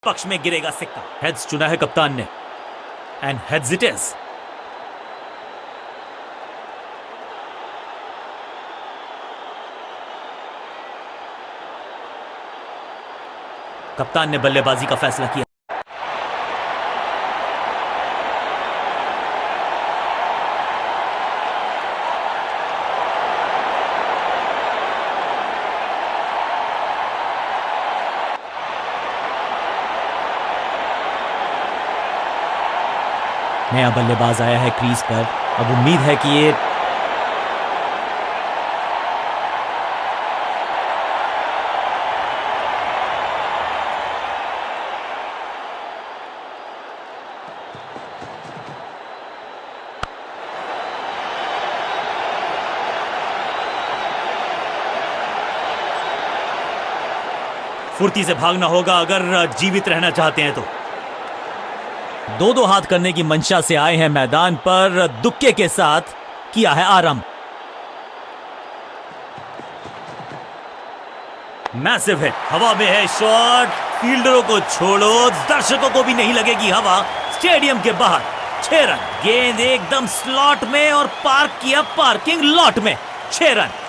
पक्ष में गिरेगा सिक्का। हेड्स चुना है कप्तान ने, एंड हेड्स इट इज। कप्तान ने बल्लेबाजी का फैसला किया। नया बल्लेबाज आया है क्रीज पर। अब उम्मीद है कि ये फुर्ती से भागना होगा अगर जीवित रहना चाहते हैं तो। दो हाथ करने की मंशा से आए हैं मैदान पर, दुक्के के साथ किया है आरंभ। मैसिव हिट, हवा में है शॉट, फील्डरों को छोड़ो, दर्शकों को भी नहीं लगेगी हवा। स्टेडियम के बाहर 6 रन, गेंद एकदम स्लॉट में और पार्क किया पार्किंग लॉट में। 6 रन।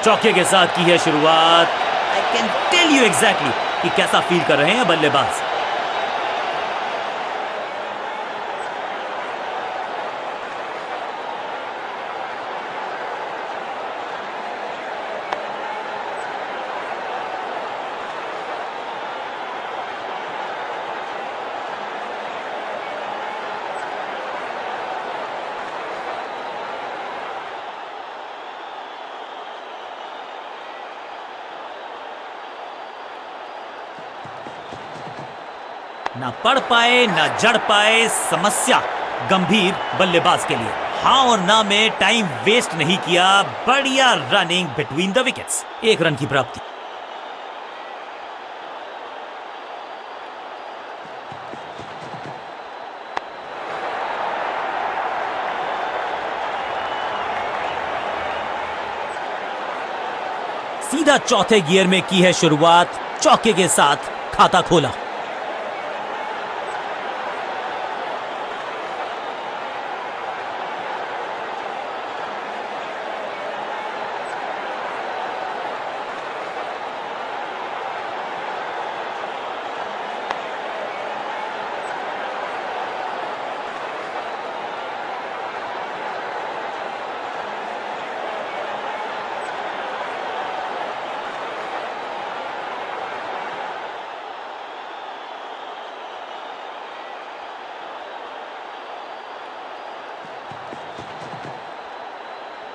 चौके के साथ की है शुरुआत। I can tell you exactly कि कैसा फील कर रहे हैं बल्लेबाज। ना पढ़ पाए ना जड़ पाए, समस्या गंभीर बल्लेबाज के लिए। हाँ और ना में टाइम वेस्ट नहीं किया, बढ़िया running between the wickets. 1 run की प्राप्ति। सीधा चौथे गियर में की है शुरुआत, चौके के साथ खाता खोला।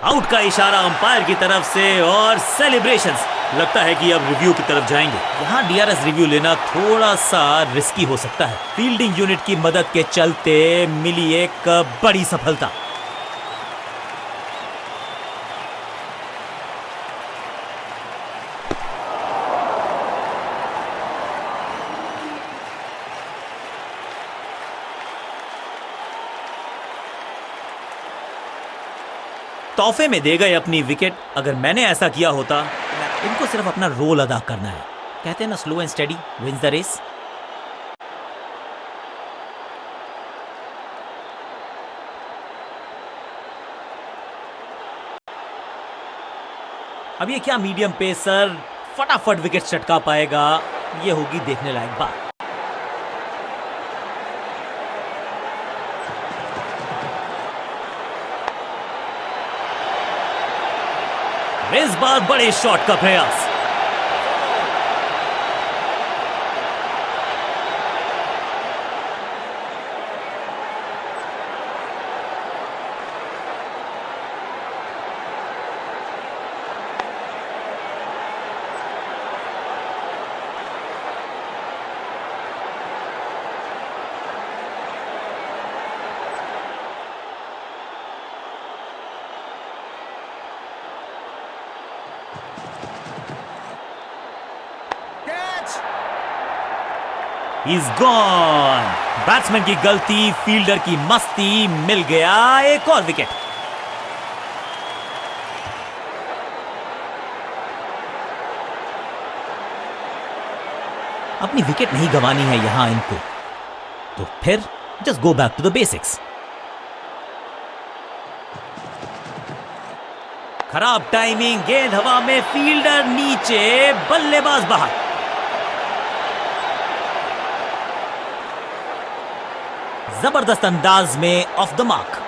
आउट का इशारा अंपायर की तरफ से और सेलिब्रेशंस। लगता है कि अब रिव्यू की तरफ जाएंगे। यहां डीआरएस रिव्यू लेना थोड़ा सा रिस्की हो सकता है। फील्डिंग यूनिट की मदद के चलते मिली एक बड़ी सफलता। तोहफे में दे गए अपनी विकेट। अगर मैंने ऐसा किया होता, इनको सिर्फ अपना रोल अदा करना है। कहते हैं ना, slow and steady wins the race. अब ये क्या मीडियम पेसर फटाफट विकेट चटका पाएगा, ये होगी देखने लायक बात। इस बार बड़े शॉट का प्रयास। Is gone. बैट्समैन की गलती, फील्डर की मस्ती, मिल गया एक और विकेट। अपनी विकेट नहीं गंवानी है यहां इनको, तो फिर just go back to the basics. खराब टाइमिंग, गेंद हवा में, फील्डर नीचे, बल्लेबाज बाहर। जबरदस्त अंदाज में ऑफ द मार्क।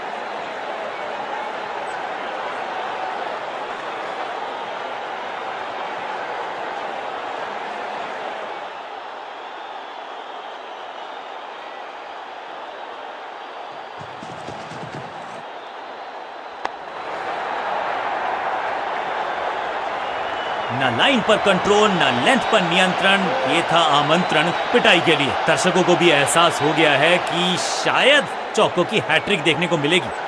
ना लाइन पर कंट्रोल, ना लेंथ पर नियंत्रण। ये था आमंत्रण पिटाई के लिए। दर्शकों को भी एहसास हो गया है कि शायद चौकों की हैट्रिक देखने को मिलेगी।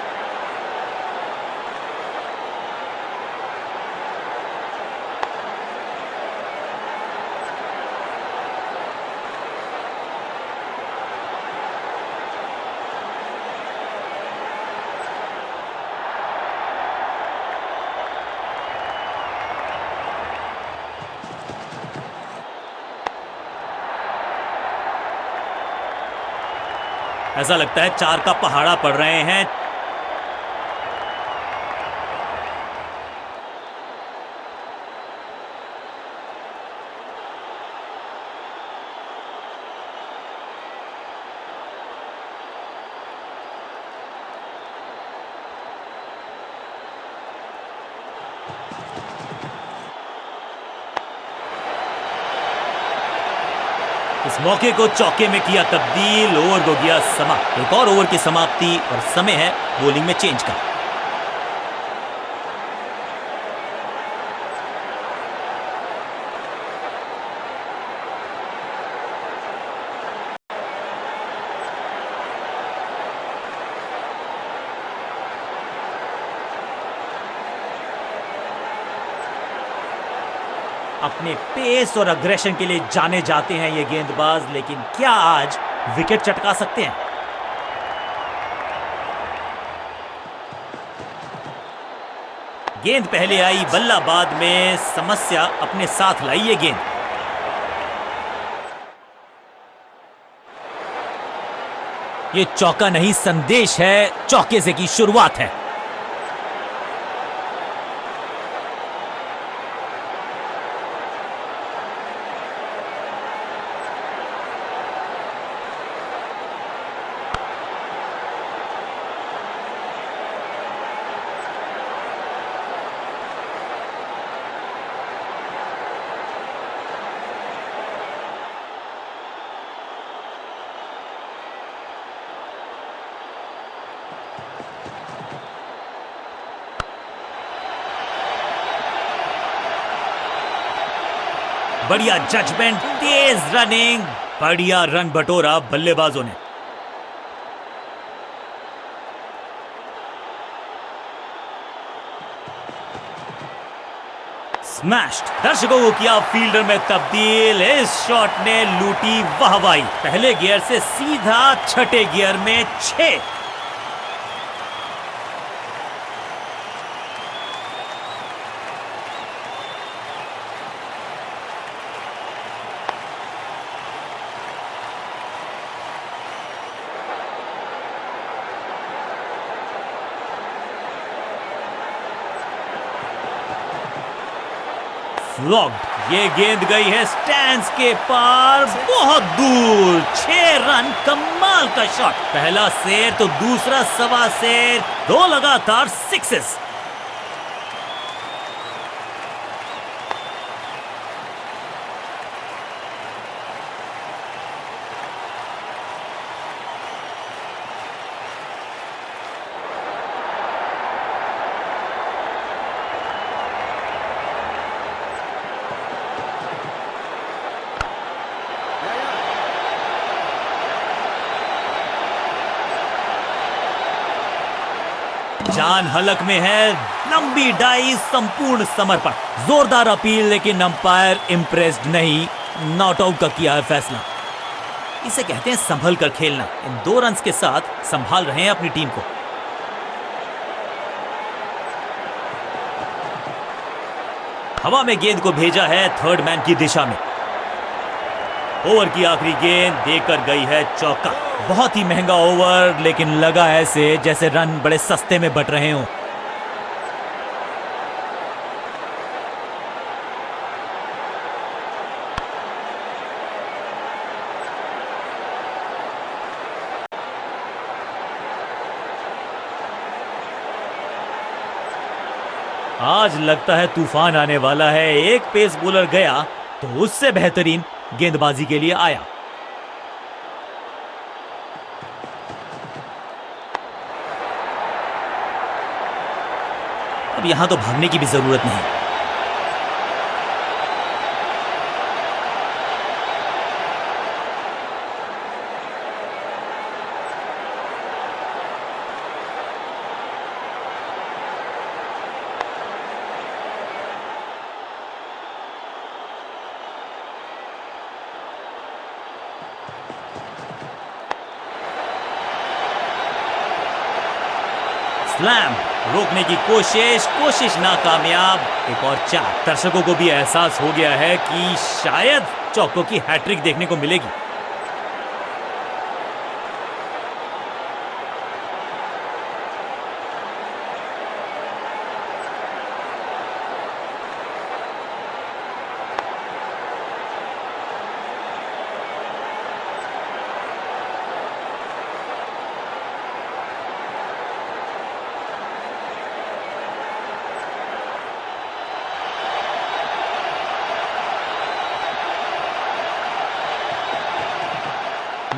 ऐसा लगता है 4 का पहाड़ा पड़ रहे हैं। इस मौके को चौके में किया तब्दील, ओवर को गया समाप्त। एक और ओवर की समाप्ति और समय है बॉलिंग में चेंज का। अपने पेस और अग्रेशन के लिए जाने जाते हैं ये गेंदबाज, लेकिन क्या आज विकेट चटका सकते हैं? गेंद पहले आई, बल्ला बाद में। समस्या अपने साथ लाई ये गेंद। ये चौका नहीं, संदेश है, चौके से की शुरुआत है। बढ़िया जजमेंट, तेज रनिंग, बढ़िया रन बटोरा बल्लेबाजों ने। स्मैश्ड। दर्शकों को किया फील्डर में तब्दील। इस शॉट ने लूटी वाहवाही। पहले गियर से सीधा छठे गियर में 6। फ्लॉग्ड। ये गेंद गई है स्टैंड्स के पार, बहुत दूर। 6 रन, कमाल का शॉट। पहला शेर तो दूसरा सवा शेर, 2 लगातार सिक्सेस। जान हलक में है, लंबी डाई, संपूर्ण समर्पण। जोरदार अपील, लेकिन अंपायर इंप्रेस्ड नहीं, नॉट आउट का किया है फैसला। इसे कहते हैं संभल कर खेलना। इन 2 रन्स के साथ संभाल रहे हैं अपनी टीम को। हवा में गेंद को भेजा है थर्ड मैन की दिशा में। ओवर की आखिरी गेंद देकर गई है चौका। बहुत ही महंगा ओवर, लेकिन लगा ऐसे जैसे रन बड़े सस्ते में बट रहे हों। आज लगता है तूफान आने वाला है। एक पेस बॉलर गया तो उससे बेहतरीन गेंदबाजी के लिए आया। अब यहां तो भागने की भी जरूरत नहीं। स्लैम रोकने की कोशिश नाकामयाब। एक और 4। दर्शकों को भी एहसास हो गया है कि शायद चौकों की हैट्रिक देखने को मिलेगी।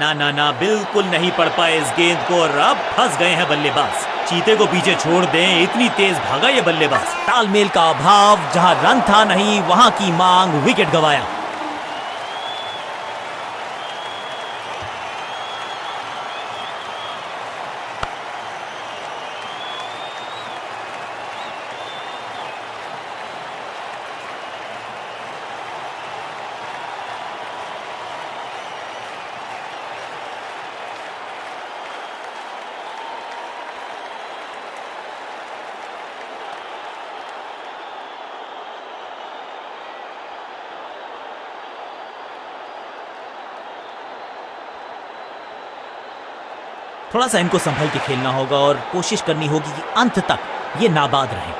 ना बिल्कुल नहीं पड़ पाए इस गेंद को और अब फंस गए हैं बल्लेबाज। चीते को पीछे छोड़ दें, इतनी तेज भागा ये बल्लेबाज। तालमेल का अभाव, जहां रन था नहीं वहां की मांग, विकेट गंवाया। थोड़ा सा इनको संभल के खेलना होगा और कोशिश करनी होगी कि अंत तक ये नाबाद रहे।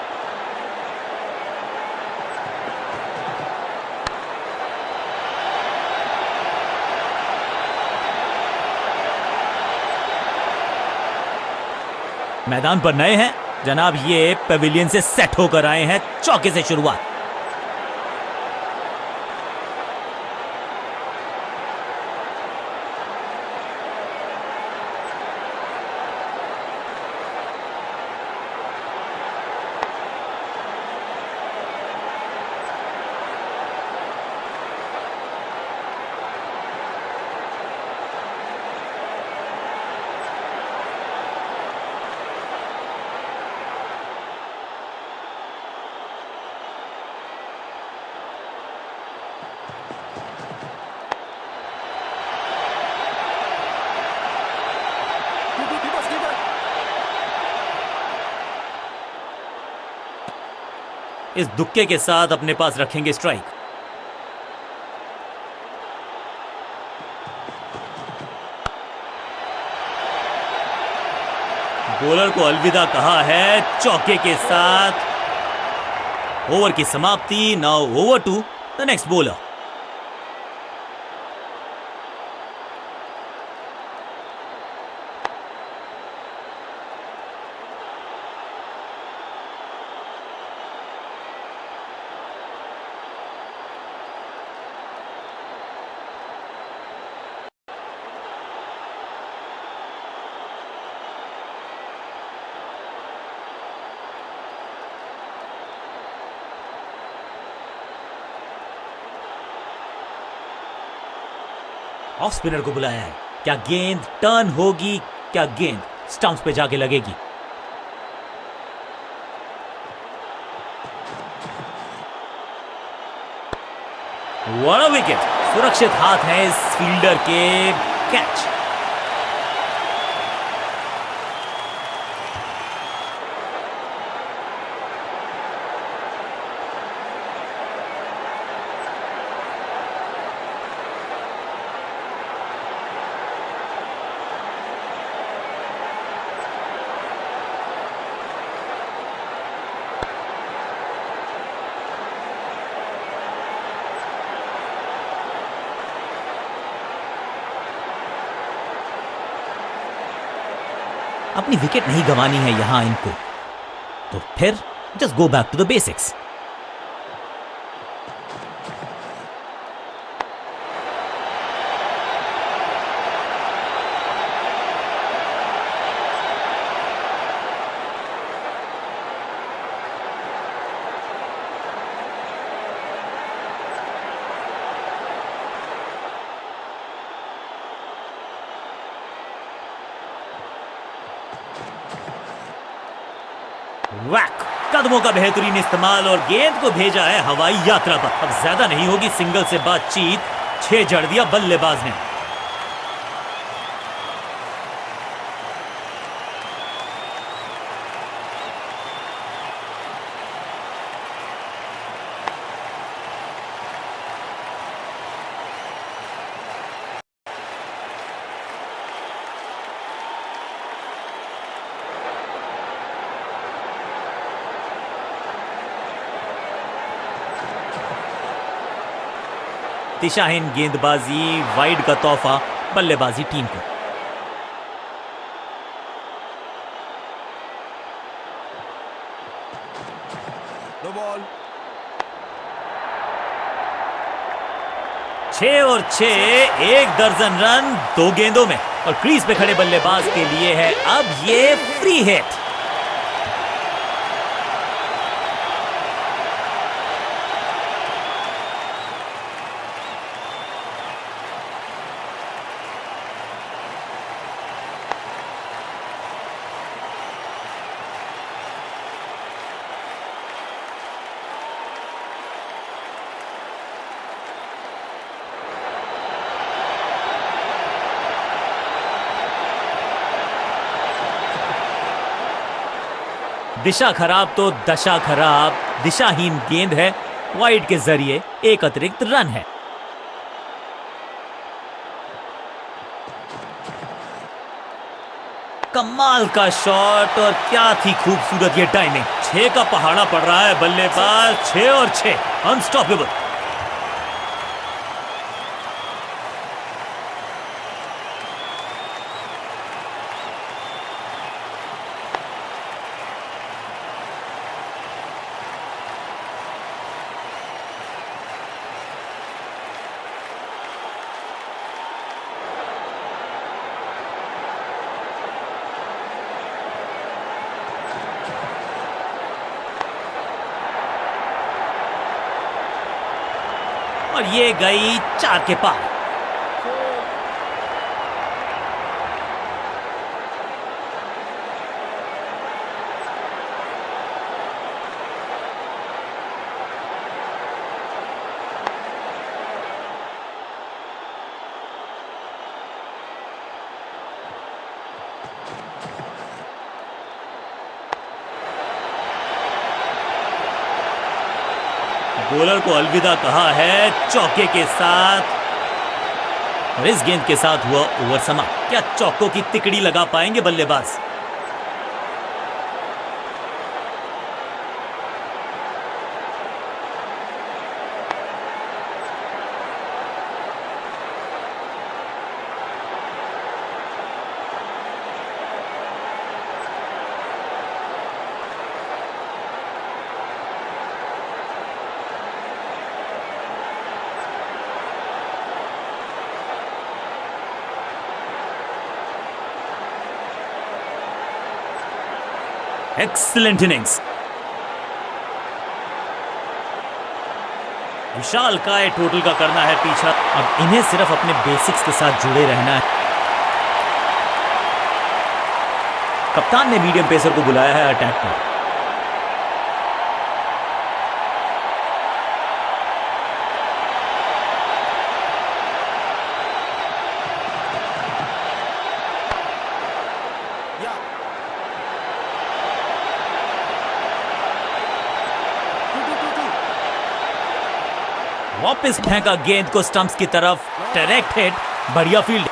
मैदान पर नए हैं जनाब, ये पेविलियन से सेट होकर आए हैं। चौके से शुरुआत। इस दुक्के के साथ अपने पास रखेंगे स्ट्राइक। बॉलर को अलविदा कहा है चौके के साथ। ओवर की समाप्ति। Now over to the next bowler. Off spinner को बुलाया है। क्या गेंद टर्न होगी? क्या गेंद स्टंप्स पे जाके लगेगी? बड़ा विकेट। सुरक्षित हाथ है इस फील्डर के। कैच। अपनी विकेट नहीं गंवानी है यहां इनको, तो फिर just go back to the basics. वैक, कदमों का बेहतरीन इस्तेमाल और गेंद को भेजा है हवाई यात्रा पर। अब ज्यादा नहीं होगी सिंगल से बातचीत, 6 जड़ दिया बल्लेबाज ने। दिशाहीन गेंदबाजी, वाइड का तोहफा बल्लेबाजी टीम को। No ball. 6 और 6, 1 दर्जन रन 2 गेंदों में। और क्रीज पे खड़े बल्लेबाज के लिए है अब ये फ्री हिट। दिशा खराब तो दशा खराब, दिशाहीन गेंद है, वाइड के जरिए एक अतिरिक्त रन है। कमाल का शॉट और क्या थी खूबसूरत ये टाइमिंग। 6 का पहाड़ा पड़ रहा है बल्लेबाज, 6 और 6, अनस्टॉपेबल। और ये गई 4 के पार। बॉलर को अलविदा कहा है चौके के साथ, और इस गेंद के साथ हुआ ओवर समाप्त। क्या चौकों की तिकड़ी लगा पाएंगे बल्लेबाज? Excellent innings. विशाल काय टोटल का करना है पीछा। अब इन्हें सिर्फ अपने बेसिक्स के साथ जुड़े रहना है। कप्तान ने मीडियम पेसर को बुलाया है अटैक पर। वापस फेंका गेंद को स्टंप्स की तरफ, डायरेक्ट हिट, बढ़िया फील्ड।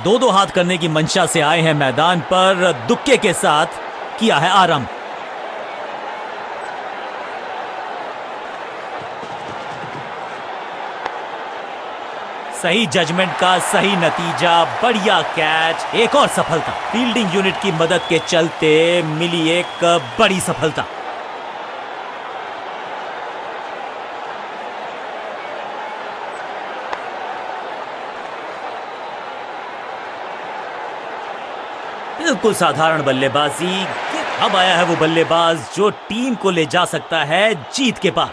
दो हाथ करने की मंशा से आए हैं मैदान पर, दुक्के के साथ किया है आरंभ। सही जजमेंट का सही नतीजा, बढ़िया कैच, एक और सफलता। फील्डिंग यूनिट की मदद के चलते मिली एक बड़ी सफलता। बिल्कुल साधारण बल्लेबाजी। अब आया है वो बल्लेबाज जो टीम को ले जा सकता है जीत के पार।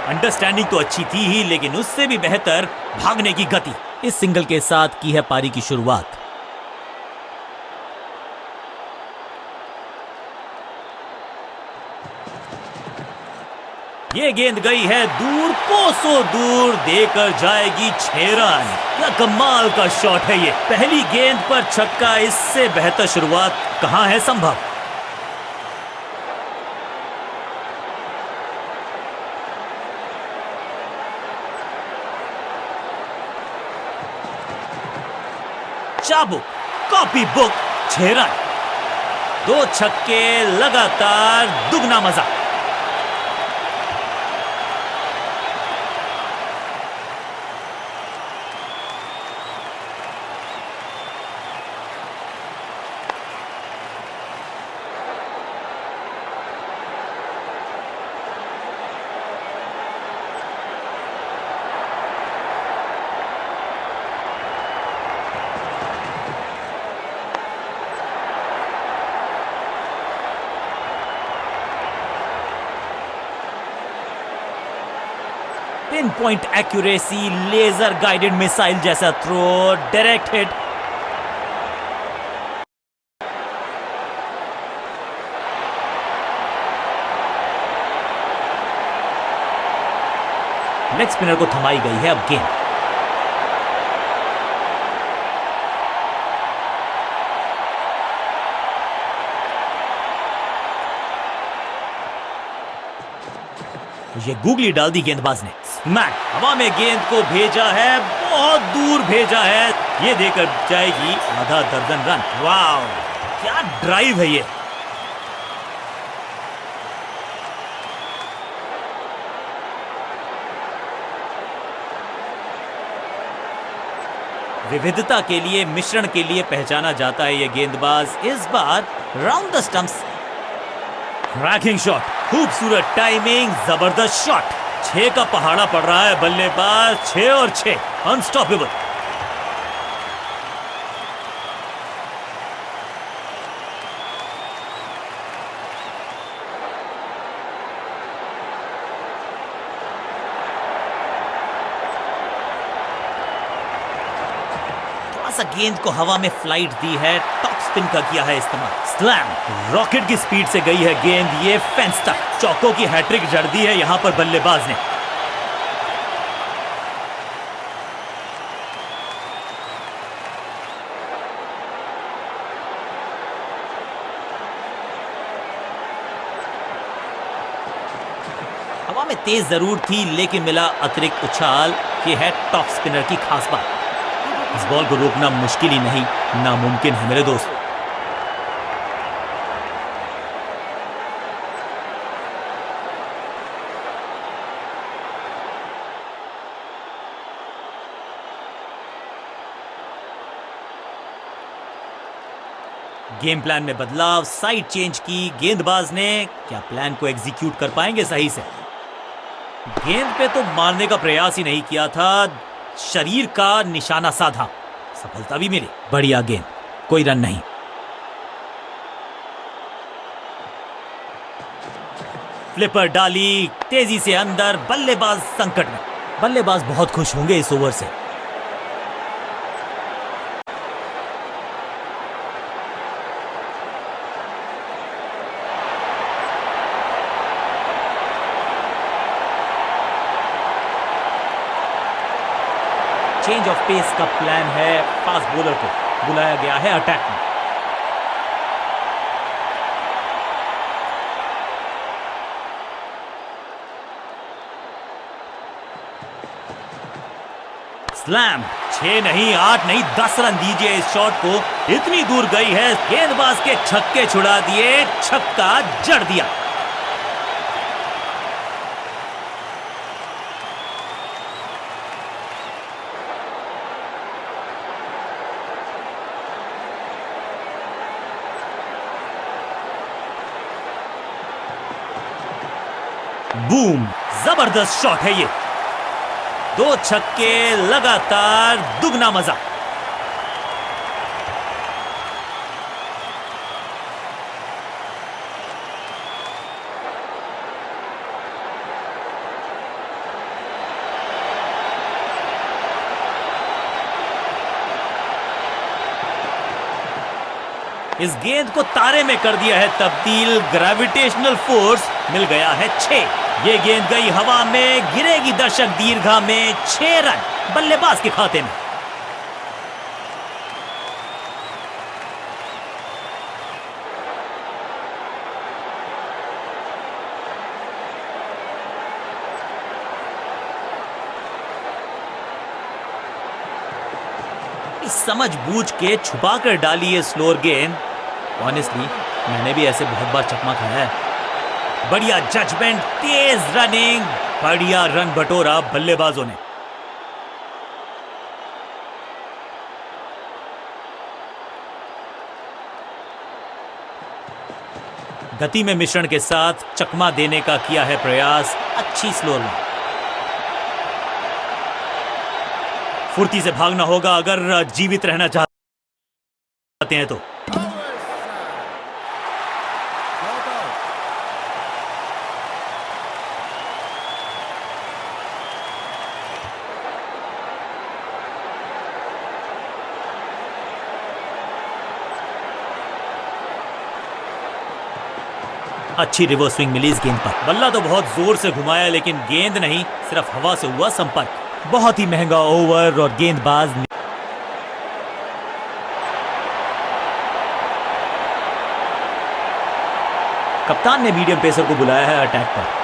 अंडरस्टैंडिंग तो अच्छी थी ही, लेकिन उससे भी बेहतर भागने की गति। इस सिंगल के साथ की है पारी की शुरुआत। ये गेंद गई है दूर, कोसों दूर, देकर जाएगी 6 रन। क्या कमाल का शॉट है ये। पहली गेंद पर छक्का, इससे बेहतर शुरुआत कहां है संभव। चाबुक, कॉपी बुक, 6 रन। 2 छक्के लगातार, दुगना मजा। Pinpoint accuracy, laser guided missile जैसा throw, direct hit. Leg spinner को थमाई गई है अब गेंद। ये गूगली डाल दी गेंदबाज ने। स्मैक, हवा में गेंद को भेजा है, बहुत दूर भेजा है। ये देकर जाएगी आधा दर्जन रन। वाह, क्या ड्राइव है ये। विविधता के लिए, मिश्रण के लिए पहचाना जाता है ये गेंदबाज। इस बार round the stumps, cracking shot, खूबसूरत टाइमिंग, जबरदस्त शॉट। 6 का पहाड़ा पड़ रहा है बल्लेबाज, 6 और 6, अनस्टॉपेबल। थोड़ा सा गेंद को हवा में फ्लाइट दी है, टॉप स्पिन का किया है इस्तेमाल। स्लैम, रॉकेट की स्पीड से गई है गेंद, ये फेंस तक। चौकों की हैट्रिक जड़ दी है यहां पर बल्लेबाज ने। हवा में तेज जरूर थी, लेकिन मिला अतिरिक्त उछाल। ये है टॉप स्पिनर की खास बात। इस बॉल को रोकना मुश्किल ही नहीं, नामुमकिन है मेरे दोस्त। गेम प्लान में बदलाव, साइड चेंज की गेंदबाज ने। क्या प्लान को एग्जीक्यूट कर पाएंगे सही से। गेंद पे तो मारने का प्रयास ही नहीं किया था, शरीर का निशाना साधा, सफलता भी मिली। बढ़िया गेंद, कोई रन नहीं। फ्लिपर डाली तेजी से अंदर, बल्लेबाज संकट में। बल्लेबाज बहुत खुश होंगे इस ओवर से। चेंज ऑफ पेस का प्लान है, फास्ट बॉलर को बुलाया गया है अटैक में। स्लैम, 6 नहीं 8 नहीं 10 रन दीजिए इस शॉट को, इतनी दूर गई है, गेंदबाज के छक्के छुड़ा दिए, छक्का जड़ दिया। बूम, जबरदस्त शॉट है ये, 2 छक्के लगातार, दुगना मजा। इस गेंद को तारे में कर दिया है तब्दील, ग्रेविटेशनल फोर्स मिल गया है 6। ये गेंद गई हवा में, गिरेगी दर्शक दीर्घा में, 6 रन बल्लेबाज के खाते में। समझ बूझ के छुपा कर डाली है स्लोअर गेंद। ऑनेस्टली मैंने भी ऐसे बहुत बार चकमा खाया है। बढ़िया जजमेंट, तेज रनिंग, बढ़िया रन बटोरा बल्लेबाजों ने। गति में मिश्रण के साथ चकमा देने का किया है प्रयास, अच्छी स्लोअर में। फुर्ती से भागना होगा अगर जीवित रहना चाहते हैं तो। अच्छी रिवर्स स्विंग मिली इस गेंद पर। बल्ला तो बहुत जोर से घुमाया लेकिन गेंद नहीं, सिर्फ हवा से हुआ संपर्क। बहुत ही महंगा ओवर और गेंदबाज ने कप्तान ने मीडियम पेसर को बुलाया है अटैक पर।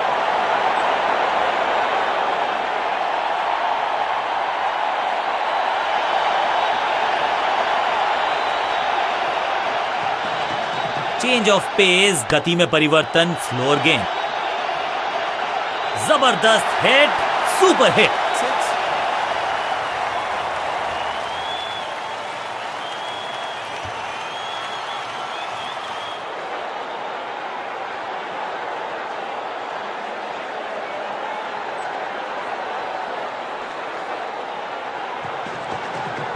चेंज ऑफ पेस, गति में परिवर्तन, स्लोअर गेंद, जबरदस्त हिट, सुपर हिट।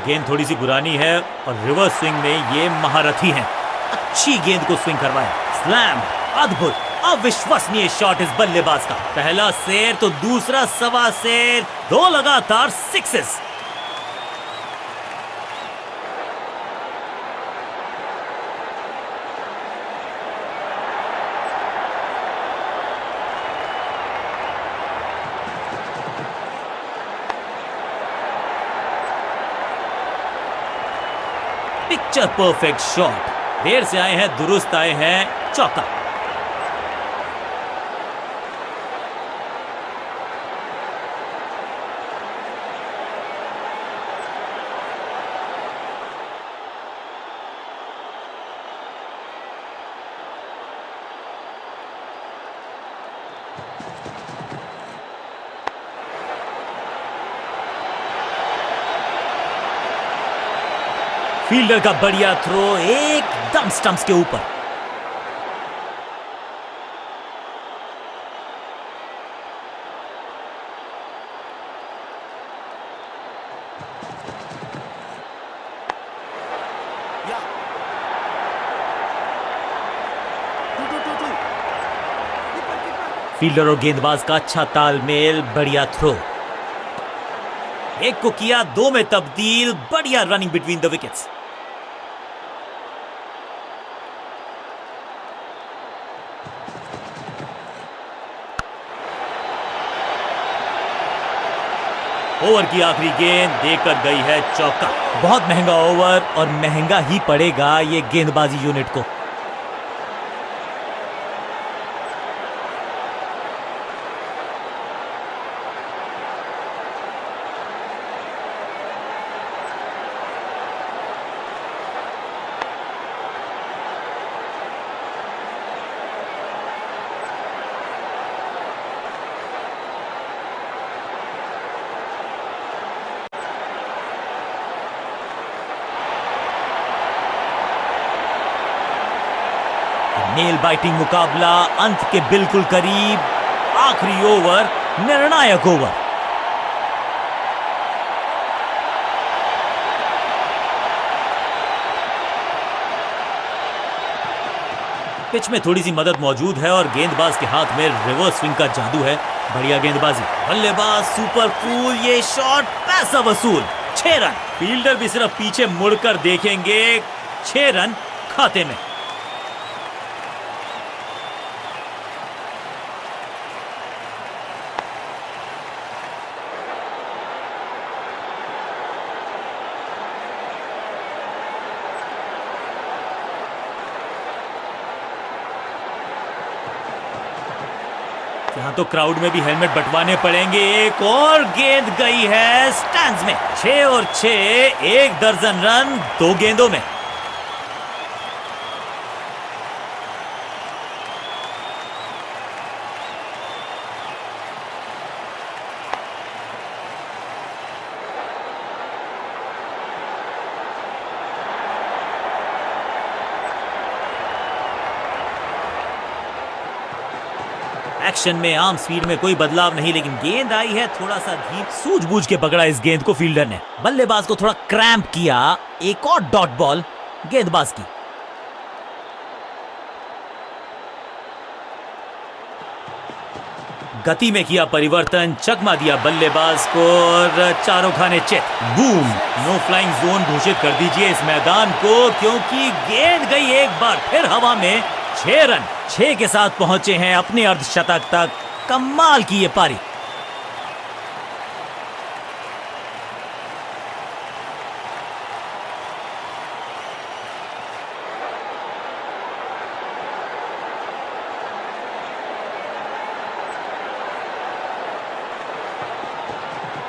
गेंद थोड़ी सी पुरानी है और रिवर्स स्विंग में ये महारथी हैं। अच्छी गेंद को स्विंग करवाया, स्लैम, अद्भुत, अविश्वसनीय शॉट इस बल्लेबाज का। पहला शेर तो दूसरा सवा शेर, 2 लगातार सिक्सेस। पिक्चर परफेक्ट शॉट, देर से आए हैं दुरुस्त आए हैं, चौका। फील्डर का बढ़िया थ्रो, एकदम स्टंप्स के ऊपर। फील्डर और गेंदबाज का अच्छा तालमेल, बढ़िया थ्रो। एक को किया 2 में तब्दील, बढ़िया running between the wickets. Over की आखिरी गेंद देकर गई है चौका। बहुत महंगा ओवर और महंगा ही पड़ेगा ये गेंदबाजी यूनिट को। नेल बाइटिंग मुकाबला अंत के बिल्कुल करीब। आखिरी ओवर, निर्णायक ओवर। पिच में थोड़ी सी मदद मौजूद है और गेंदबाज के हाथ में रिवर्स स्विंग का जादू है। बढ़िया गेंदबाजी, बल्लेबाज सुपर कूल, ये शॉट पैसा वसूल। 6 रन। फील्डर भी सिर्फ पीछे मुड़कर देखेंगे। 6 रन खाते में। यहां तो क्राउड में भी हेलमेट बंटवाने पड़ेंगे। एक और गेंद गई है स्टैंड्स में। 6 और 6, 1 दर्जन रन 2 गेंदों में। एक्शन में आर्म स्पीड में कोई बदलाव नहीं, लेकिन गेंद आई है थोड़ा सा धीम। सूझबूझ के पकड़ा इस गेंद को फील्डर ने। बल्लेबाज को थोड़ा क्रैम्प किया। एक और डॉट बॉल गेंदबाज की। गति में किया परिवर्तन, चकमा दिया बल्लेबाज को और चारों खाने चित। बूम। नो फ्लाइंग जोन घोषित कर दीजिए इस मैदान को, क्योंकि गेंद गई एक बार फिर हवा में। 6 रन। 6 के साथ पहुंचे हैं अपने अर्धशतक तक। कमाल की ये पारी।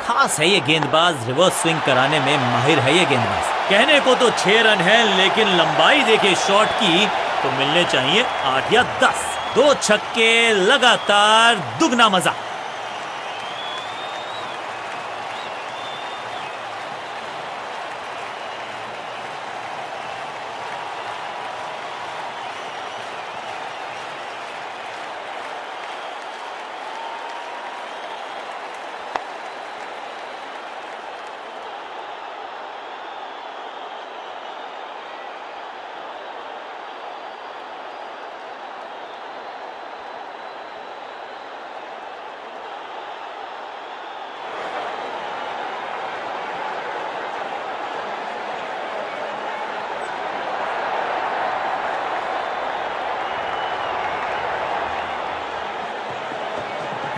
खास है ये गेंदबाज, रिवर्स स्विंग कराने में माहिर है ये गेंदबाज। कहने को तो 6 रन है, लेकिन लंबाई देखे शॉट की तो मिलने चाहिए 8 या 10। 2 छक्के लगातार, दुगना मजा।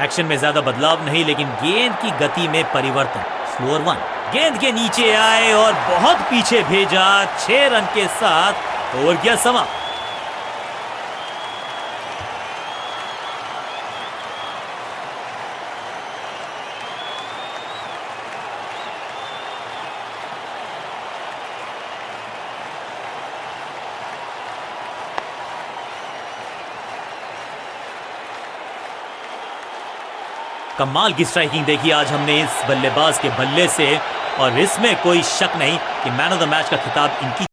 एक्शन में ज्यादा बदलाव नहीं, लेकिन गेंद की गति में परिवर्तन। स्लोअर 1 गेंद के नीचे आए और बहुत पीछे भेजा। 6 रन के साथ ओवर किया समाप्त। कमाल की स्ट्राइकिंग देखी आज हमने इस बल्लेबाज के बल्ले से, और इसमें कोई शक नहीं कि मैन ऑफ द मैच का खिताब इनकी